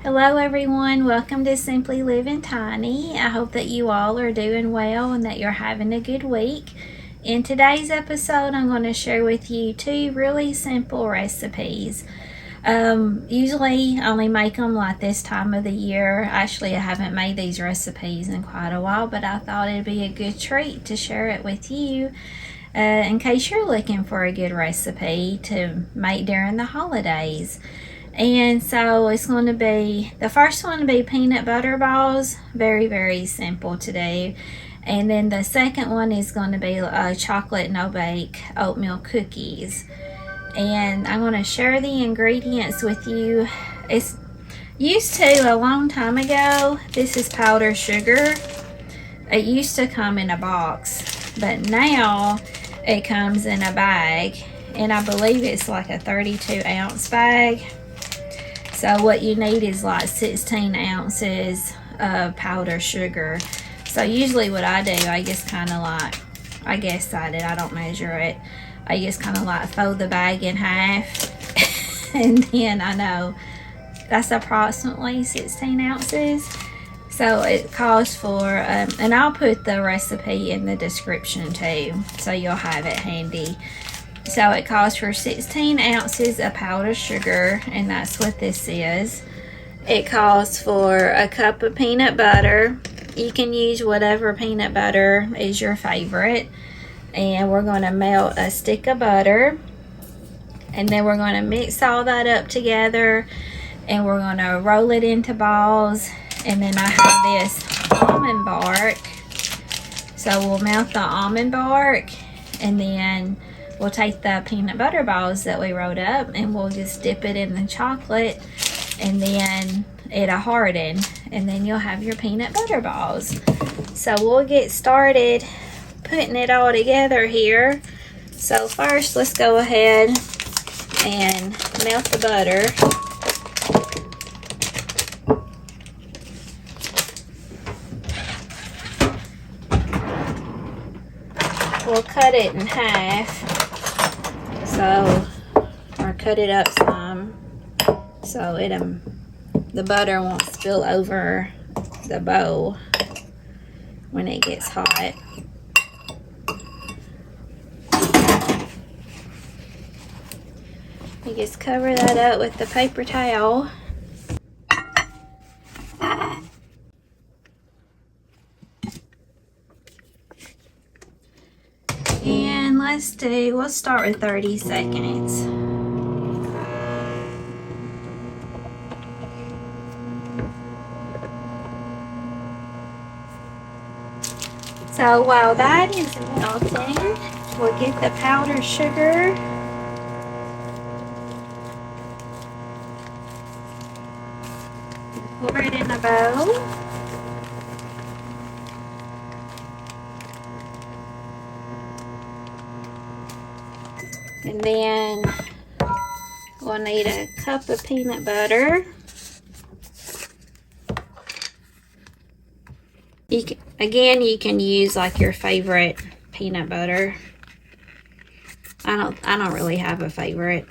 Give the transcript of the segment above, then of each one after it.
Hello everyone, welcome to Simply Living Tiny. I hope that you all are doing well and that you're having a good week. In today's episode, I'm going to share with you two really simple recipes. Usually I only make them like this time of the year. Actually, I haven't made these recipes in quite a while, but I thought it'd be a good treat to share it with you in case you're looking for a good recipe to make during the holidays. And so it's going to be, the first one to be peanut butter balls, very simple to do. And then the second one is going to be chocolate no-bake oatmeal cookies. And I'm going to share the ingredients with you. It's used to a long time ago. This is powdered sugar. It used to come in a box, but now it comes in a bag. And I believe it's like a 32-ounce bag. So what you need is like 16 ounces of powdered sugar. So usually what I do, I just kind of like, I don't measure it. I just kind of like fold the bag in half. And then I know that's approximately 16 ounces. So it calls for, and I'll put the recipe in the description too, so you'll have it handy. So it calls for 16 ounces of powdered sugar, and that's what this is. It calls for a cup of peanut butter. You can use whatever peanut butter is your favorite. And we're going to melt a stick of butter. And then we're going to mix all that up together. And we're going to roll it into balls. And then I have this almond bark. So we'll melt the almond bark. And then we'll take the peanut butter balls that we rolled up and we'll just dip it in the chocolate, and then it'll harden, and then you'll have your peanut butter balls. So we'll get started putting it all together here. So first, let's go ahead and melt the butter. We'll cut it in half. Or cut it up some so the butter won't spill over the bowl when it gets hot. You just cover that up with the paper towel. And we'll start with 30 seconds. So while that is melting, we'll get the powdered sugar. Pour it in a bowl. And then we'll need a cup of peanut butter. You can use like your favorite peanut butter. I don't really have a favorite.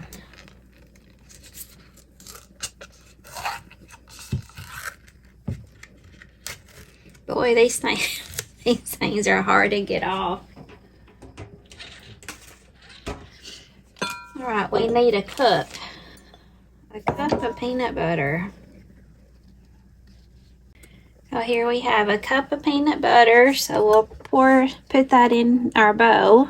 Boy, these things are hard to get off. All right, we need a cup of peanut butter. So here we have a cup of peanut butter. So we'll put that in our bowl.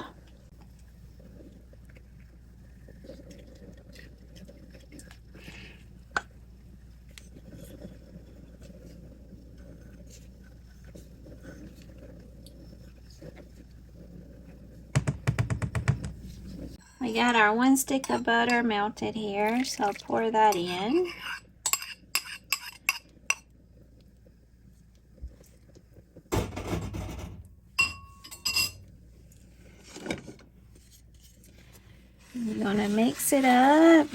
We got our 1 stick of butter melted here, so pour that in. You're gonna mix it up.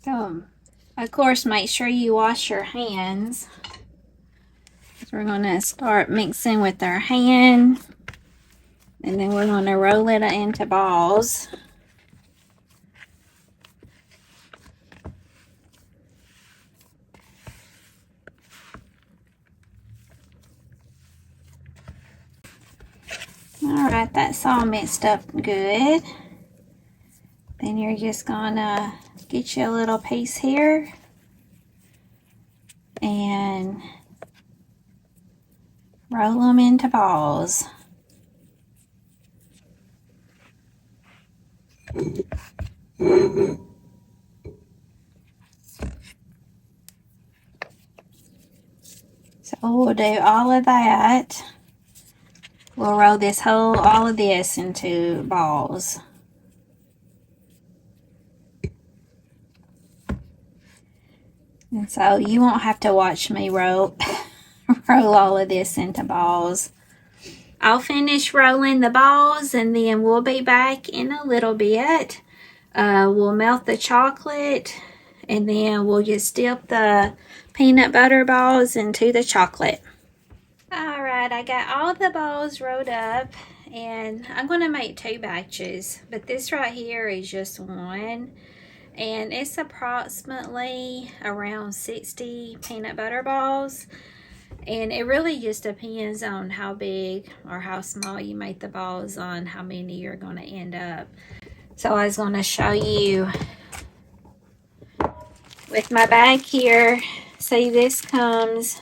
So Of course, make sure you wash your hands. So we're going to start mixing with our hand, and then we're going to roll it into balls. Alright, that's all mixed up good. Then you're just gonna get you a little piece here and roll them into balls. So we'll do all of that. We'll roll all of this into balls. And so you won't have to watch me roll all of this into balls. I'll finish rolling the balls and then we'll be back in a little bit. We'll melt the chocolate and then we'll just dip the peanut butter balls into the chocolate. Alright, I got all the balls rolled up and I'm going to make 2 batches, but this right here is just one, and it's approximately around 60 peanut butter balls, and it really just depends on how big or how small you make the balls on how many you're going to end up. So I was going to show you with my bag here. See, this comes,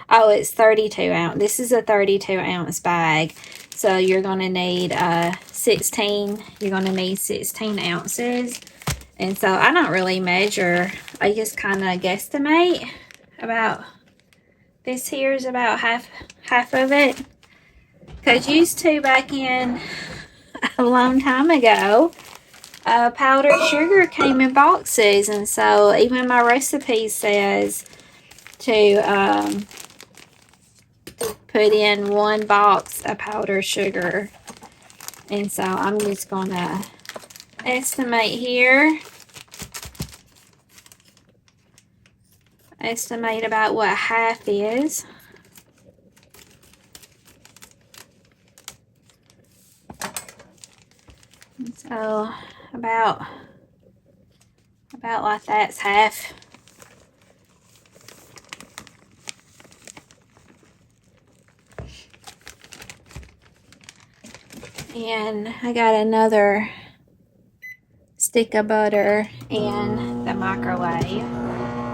oh, it's 32 ounce. This is a 32 ounce bag. So you're going to need 16. You're going to need 16 ounces. And so I don't really measure. I just kind of guesstimate about, this here is about half of it. Because used to back in a long time ago, powdered sugar came in boxes. And so even my recipe says to put in 1 box of powdered sugar. And so I'm just going to estimate here. Estimate about what half is. And so about like that's half. And I got another stick of butter in the microwave.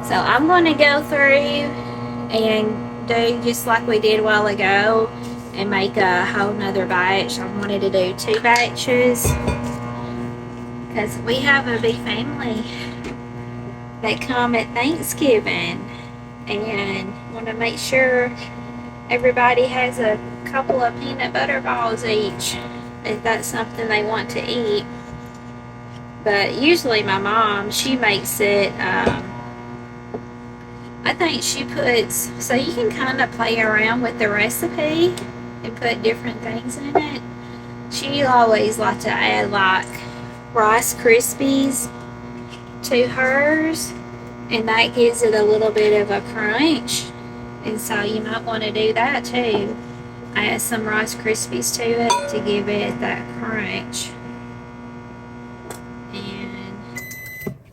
So I'm going to go through and do just like we did a while ago and make a whole nother batch. I wanted to do 2 batches because we have a big family that come at Thanksgiving, and want to make sure everybody has a couple of peanut butter balls each if that's something they want to eat. But usually my mom, she makes it, I think she puts, so you can kind of play around with the recipe and put different things in it. She always likes to add like Rice Krispies to hers, and that gives it a little bit of a crunch. And so you might want to do that too. Add some Rice Krispies to it to give it that crunch. And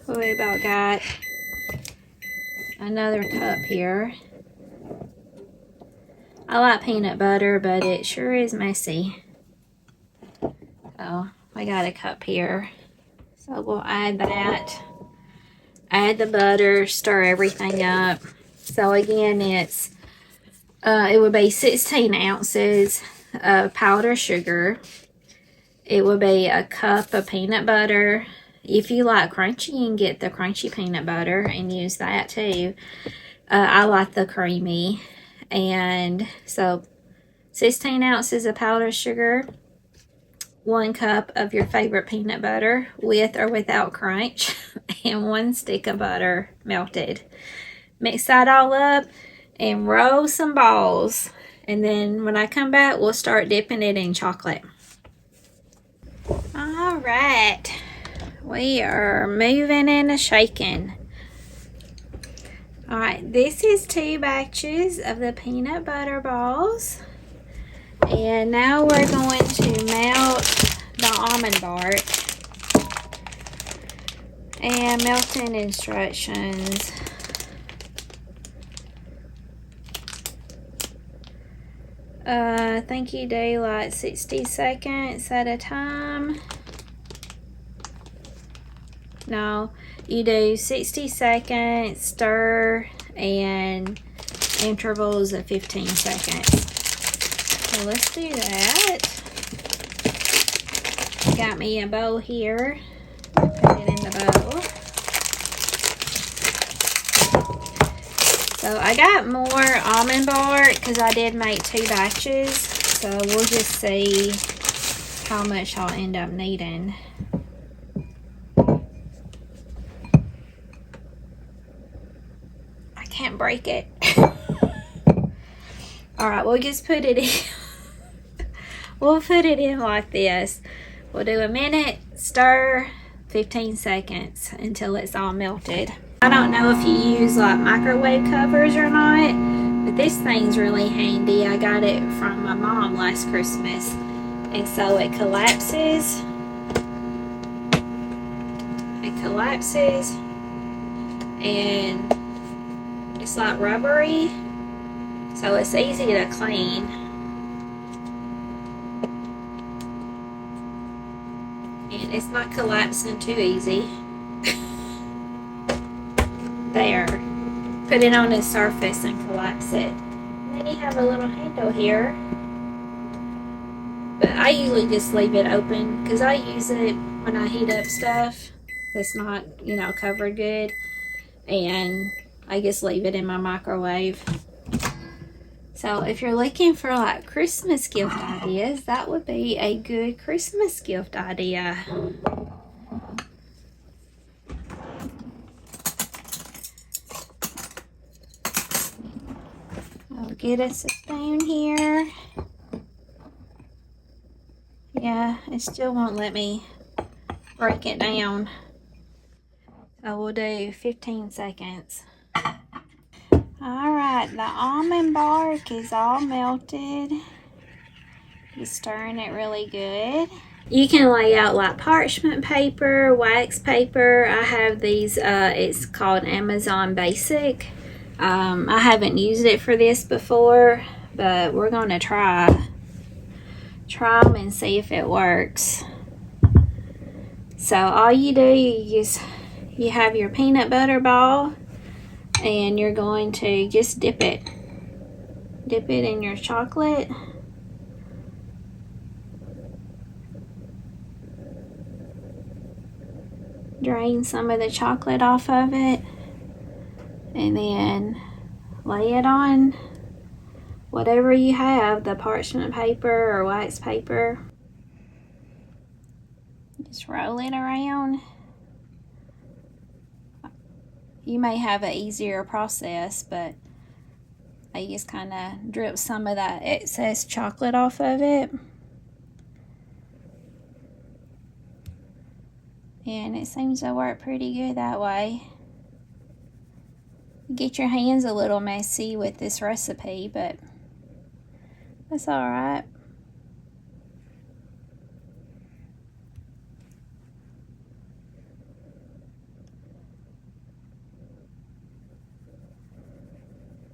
we about got another cup here. I like peanut butter, but it sure is messy. So I got a cup here. So we'll add that. Add the butter, stir everything up. So again, it's it would be 16 ounces of powdered sugar. It would be a cup of peanut butter. If you like crunchy, you can get the crunchy peanut butter and use that too. I like the creamy. And so 16 ounces of powdered sugar, 1 cup of your favorite peanut butter with or without crunch, and 1 stick of butter melted. Mix that all up and roll some balls. And then when I come back, we'll start dipping it in chocolate. All right. We are moving and shaking. Alright, this is 2 batches of the peanut butter balls. And now we're going to melt the almond bark. And melting instructions. I think you do like 60 seconds at a time. No, you do 60 seconds, stir, and intervals of 15 seconds. So let's do that. Got me a bowl here. Put it in the bowl. So I got more almond bark because I did make 2 batches. So we'll just see how much I'll end up needing. I can't break it. Alright, we'll just put it in. We'll put it in like this. We'll do a minute, stir, 15 seconds until it's all melted. I don't know if you use like microwave covers or not, but this thing's really handy. I got it from my mom last Christmas. And so it collapses. It collapses. And it's like rubbery. So it's easy to clean. And it's not collapsing too easy. There. Put it on its surface and collapse it. And then you have a little handle here. But I usually just leave it open because I use it when I heat up stuff that's not, you know, covered good. And I just leave it in my microwave. So if you're looking for like Christmas gift ideas, that would be a good Christmas gift idea. I'll get us a spoon here. Yeah, it still won't let me break it down. So we'll do 15 seconds. Alright, the almond bark is all melted. You're stirring it really good. You can lay out like parchment paper, wax paper. I have these, it's called Amazon Basic. I haven't used it for this before, but we're going to try them and see if it works. So all you do is you have your peanut butter ball and you're going to just dip it in your chocolate. Drain some of the chocolate off of it and then lay it on whatever you have, the parchment paper or wax paper. Just roll it around. You may have an easier process, but I just kind of drip some of that excess chocolate off of it. And it seems to work pretty good that way. You get your hands a little messy with this recipe, but that's alright.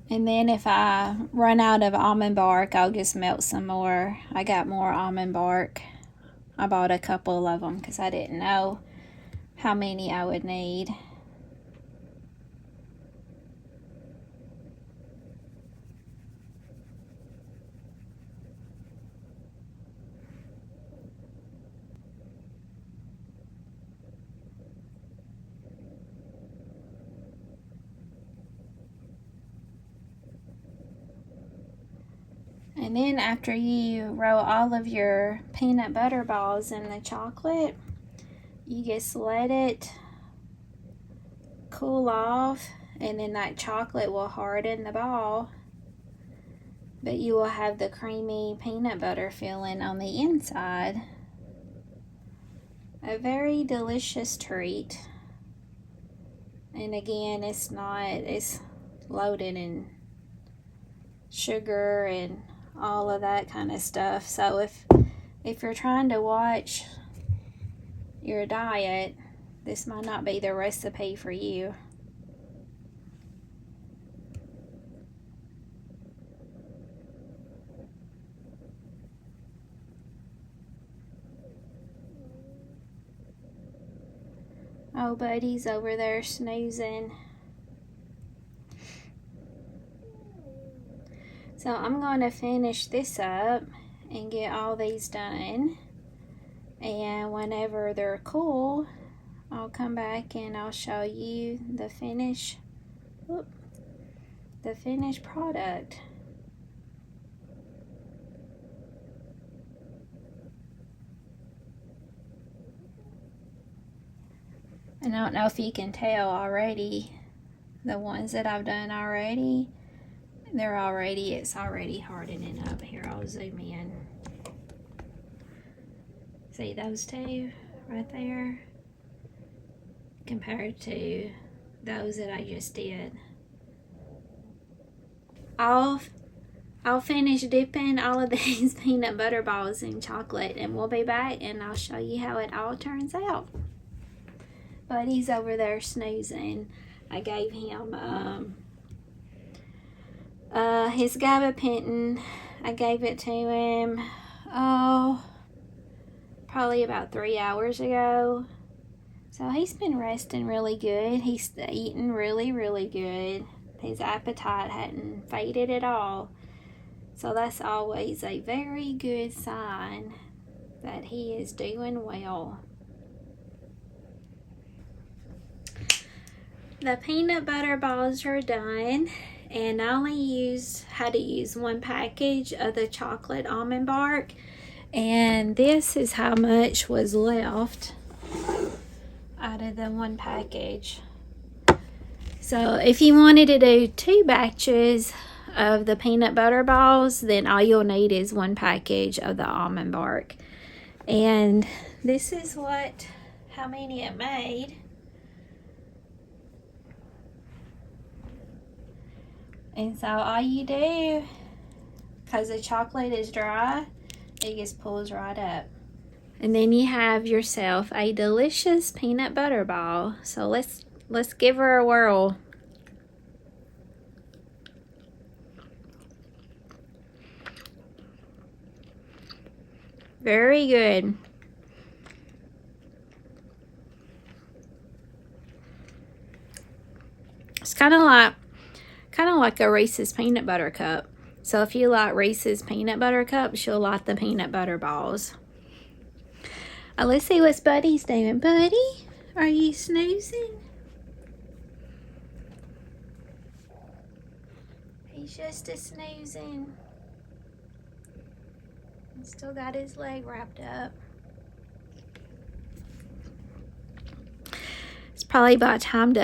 And then if I run out of almond bark, I'll just melt some more. I got more almond bark. I bought a couple of them because I didn't know how many I would need. And then after you roll all of your peanut butter balls in the chocolate, you just let it cool off, and then that chocolate will harden the ball, but you will have the creamy peanut butter filling on the inside. A very delicious treat. And again, it's loaded in sugar and all of that kind of stuff. So if you're trying to watch your diet, this might not be the recipe for you. Oh, buddy's over there snoozing. So I'm going to finish this up and get all these done. And whenever they're cool, I'll come back and I'll show you the finished product. And I don't know if you can tell already, the ones that I've done already, it's already hardening up. Here, I'll zoom in. See those two right there? Compared to those that I just did. I'll finish dipping all of these peanut butter balls in chocolate, and we'll be back and I'll show you how it all turns out. Buddy's over there snoozing. I gave him his gabapentin. I gave it to him probably about 3 hours ago. So he's been resting really good. He's eating really, really good. His appetite hadn't faded at all. So that's always a very good sign that he is doing well. The peanut butter balls are done, and I only had to use one package of the chocolate almond bark, and this is how much was left out of the one package. So if you wanted to do 2 batches of the peanut butter balls, then all you'll need is 1 package of the almond bark. And this is how many it made. And so all you do, because the chocolate is dry, it just pulls right up. And then you have yourself a delicious peanut butter ball. So let's give her a whirl. Very good. It's kind of like a Reese's peanut butter cup. So if you like Reese's peanut butter cups, you'll like the peanut butter balls. Let's see what Buddy's doing. Buddy, are you snoozing? He's just snoozing. He's still got his leg wrapped up. It's probably about time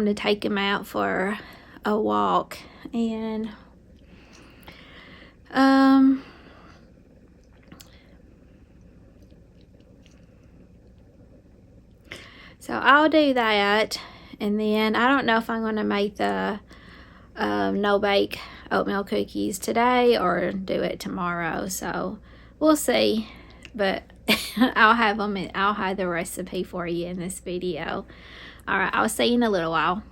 to take him out for a walk. And so I'll do that, and then I don't know if I'm going to make the no bake oatmeal cookies today or do it tomorrow, so we'll see. But I'll have the recipe for you in this video. All right, I'll see you in a little while.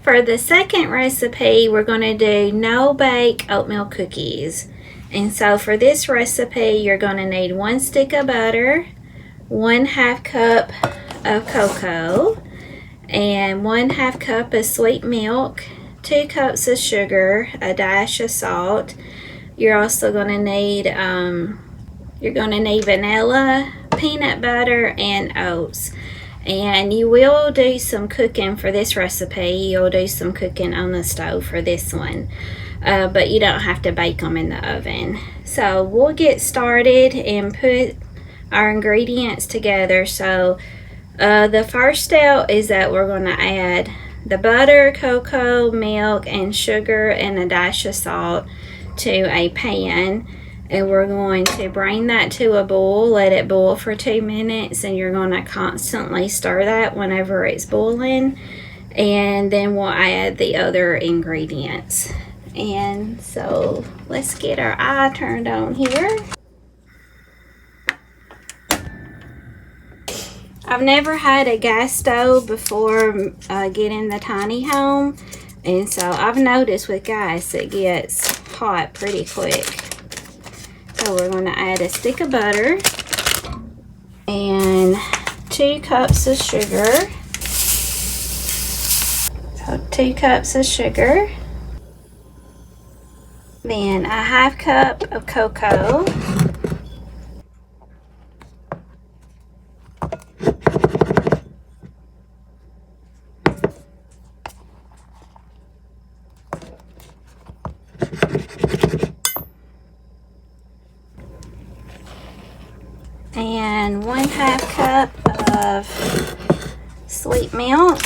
For the second recipe, we're going to do no bake oatmeal cookies. And so for this recipe, you're going to need 1 stick of butter, 1/2 cup of cocoa, and 1/2 cup of sweet milk, 2 cups of sugar, a dash of salt. You're also going to need vanilla, peanut butter, and oats. And you will do some cooking for this recipe. You'll do some cooking on the stove for this one, but you don't have to bake them in the oven. So we'll get started and put our ingredients together. So the first step is that we're going to add the butter, cocoa, milk, and sugar, and a dash of salt to a pan. And we're going to bring that to a boil, let it boil for 2 minutes, and you're going to constantly stir that whenever it's boiling. And then we'll add the other ingredients. And so let's get our eye turned on here. I've never had a gas stove before getting the tiny home, and so I've noticed with gas it gets hot pretty quick. So we're going to add a stick of butter and 2 cups of sugar. So 2 cups of sugar. Then a 1/2 cup of cocoa. And 1/2 cup of sweet milk.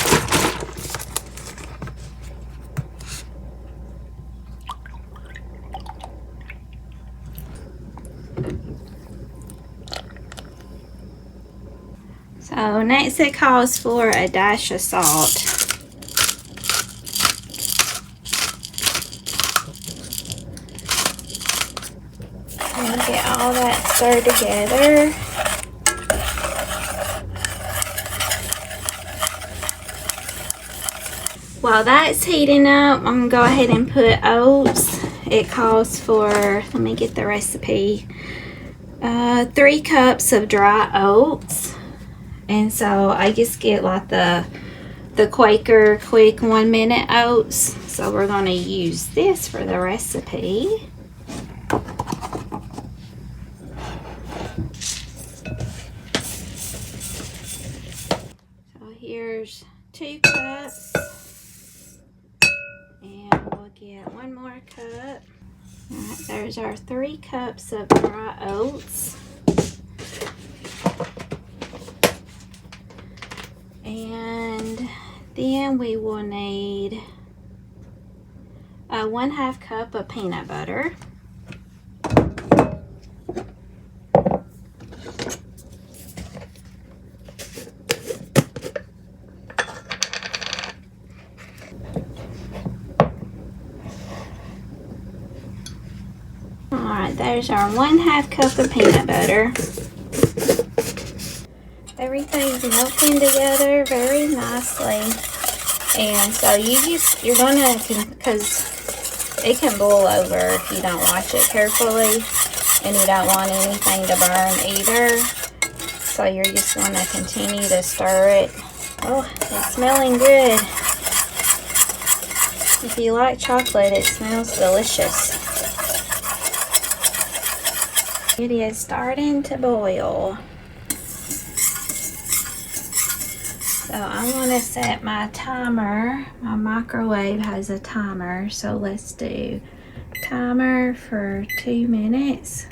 So next it calls for a dash of salt. And get all that stirred together. While that's heating up, I'm gonna go ahead and put oats. It calls for, let me get the recipe, 3 cups of dry oats. And so I just get like the Quaker quick 1-minute oats. So we're gonna use this for the recipe. So here's 2 cups. And we'll get 1 more cup. Alright, there's our 3 cups of dry oats. And then we will need a 1/2 cup of peanut butter. Alright, there's our 1/2 cup of peanut butter. Everything's melting together very nicely. And so you're gonna, because it can boil over if you don't watch it carefully, and you don't want anything to burn either. So you're just gonna continue to stir it. Oh, it's smelling good. If you like chocolate, it smells delicious. It is starting to boil. So I want to set my timer. My microwave has a timer, so let's do timer for 2 minutes.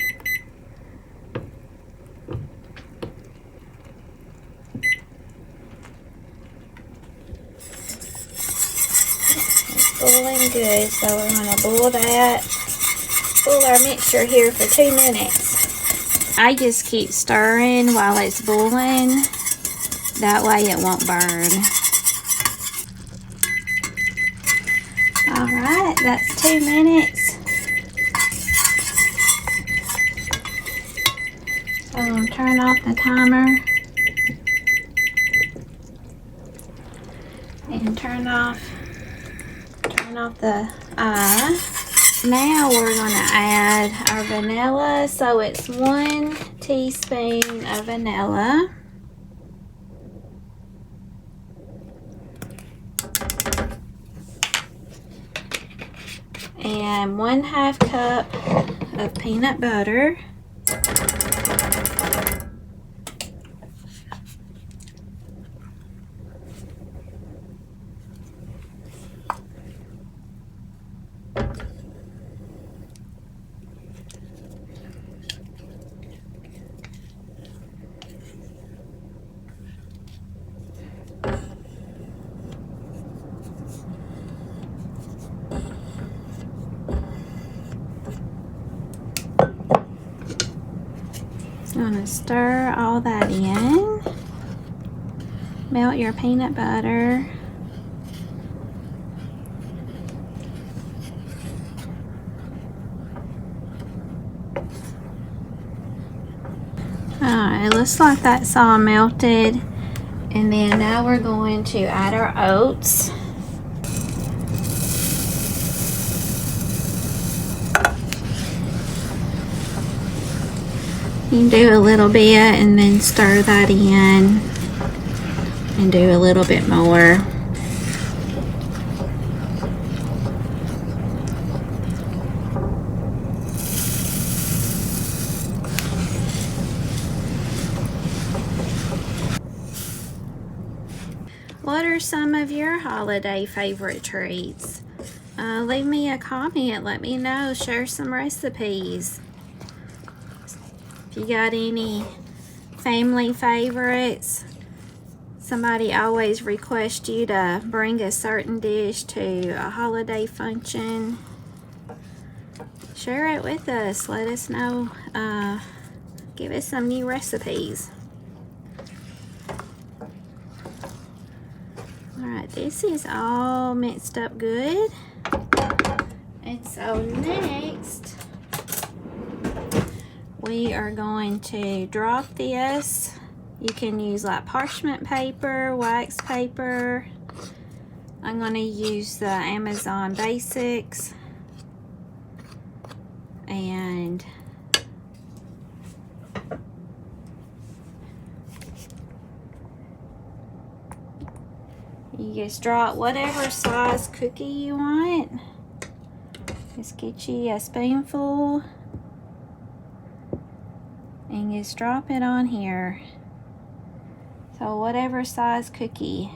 It's boiling good, so we're going to boil our mixture here for 2 minutes. I just keep stirring while it's boiling. That way it won't burn. Alright, that's 2 minutes. So I'm going to turn off the timer. And turn off the eye. Now we're going to add our vanilla. So it's 1 teaspoon of vanilla. And 1/2 cup of peanut butter. stir all that in. Melt your peanut butter. Alright, it looks like that's all melted. And then now we're going to add our oats. You can do a little bit and then stir that in and do a little bit more. What are some of your holiday favorite treats? Leave me a comment, let me know, share some recipes. If you got any family favorites, somebody always requests you to bring a certain dish to a holiday function, share it with us, let us know, give us some new recipes. Alright, this is all mixed up good. And so next, we are going to drop this. You can use like parchment paper, wax paper. I'm going to use the Amazon Basics. And you just drop whatever size cookie you want. Just get you a spoonful and just drop it on here. So whatever size cookie.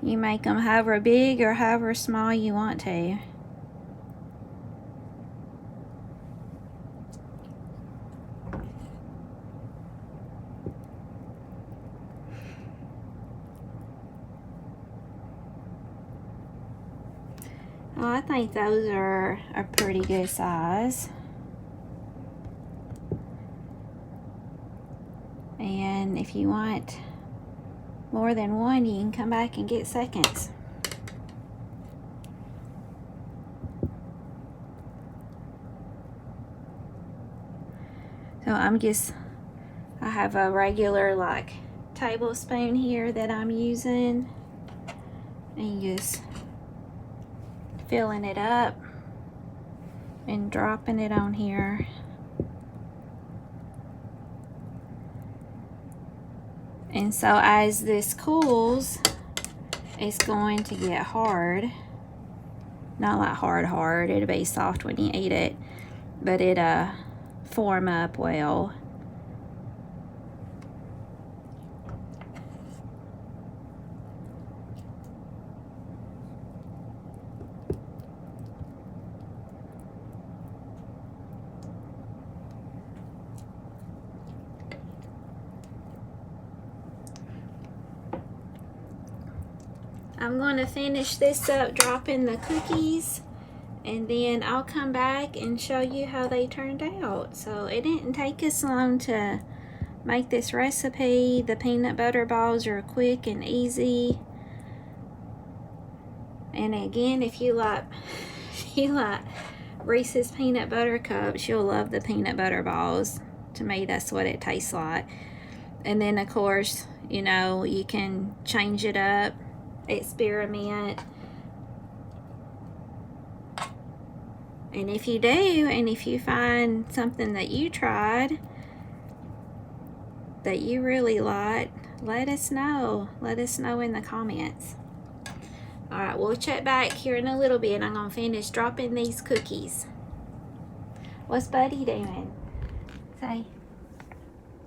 You make them however big or however small you want to. Well, I think those are a pretty good size. And if you want more than one, you can come back and get seconds. So I have a regular like tablespoon here that I'm using, and just filling it up and dropping it on here. And so as this cools, it's going to get hard. Not like hard, it'll be soft when you eat it, but it'll form up well. I'm going to finish this up dropping the cookies, and then I'll come back and show you how they turned out. So it didn't take us long to make this recipe. The peanut butter balls are quick and easy. And again, if you like Reese's peanut butter cups, you'll love the peanut butter balls. To me, that's what it tastes like. And then of course, you know, you can change it up, experiment. And if you do, and if you find something that you tried that you really like, let us know. Let us know in the comments. Alright, we'll check back here in a little bit. I'm going to finish dropping these cookies. What's Buddy doing? Say,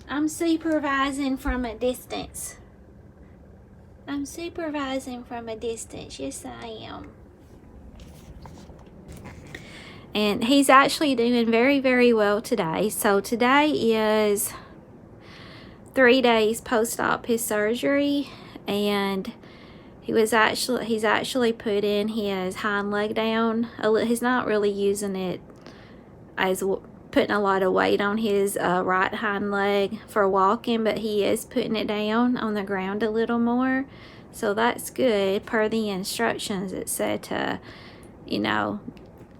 I'm supervising from a distance. I'm supervising from a distance. Yes, I am. And he's actually doing very, very well today. So today is 3 days post-op his surgery, and he's actually putting his hind leg down. He's not really using it as putting a lot of weight on his right hind leg for walking, but he is putting it down on the ground a little more. So that's good. Per the instructions, it said to, you know,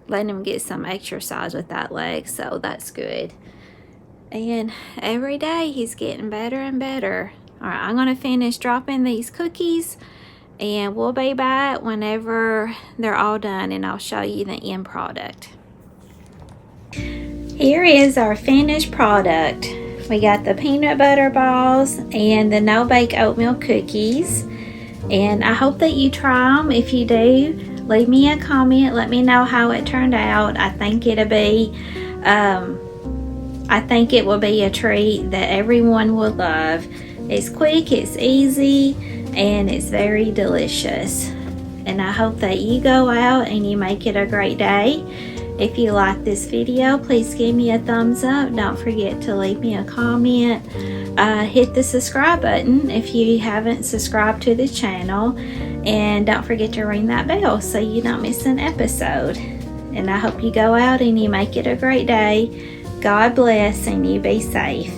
let him get some exercise with that leg. So that's good. And every day he's getting better and better. All right, I'm going to finish dropping these cookies, and we'll be back whenever they're all done, and I'll show you the end product. Here is our finished product. We got the peanut butter balls and the no-bake oatmeal cookies, and I hope that you try them. If you do, leave me a comment. Let me know how it turned out. I think it will be a treat that everyone will love. It's quick, it's easy, and it's very delicious. And I hope that you go out and you make it a great day. If you like this video, please give me a thumbs up. Don't forget to leave me a comment. Hit the subscribe button if you haven't subscribed to the channel. And don't forget to ring that bell so you don't miss an episode. And I hope you go out and you make it a great day. God bless, and you be safe.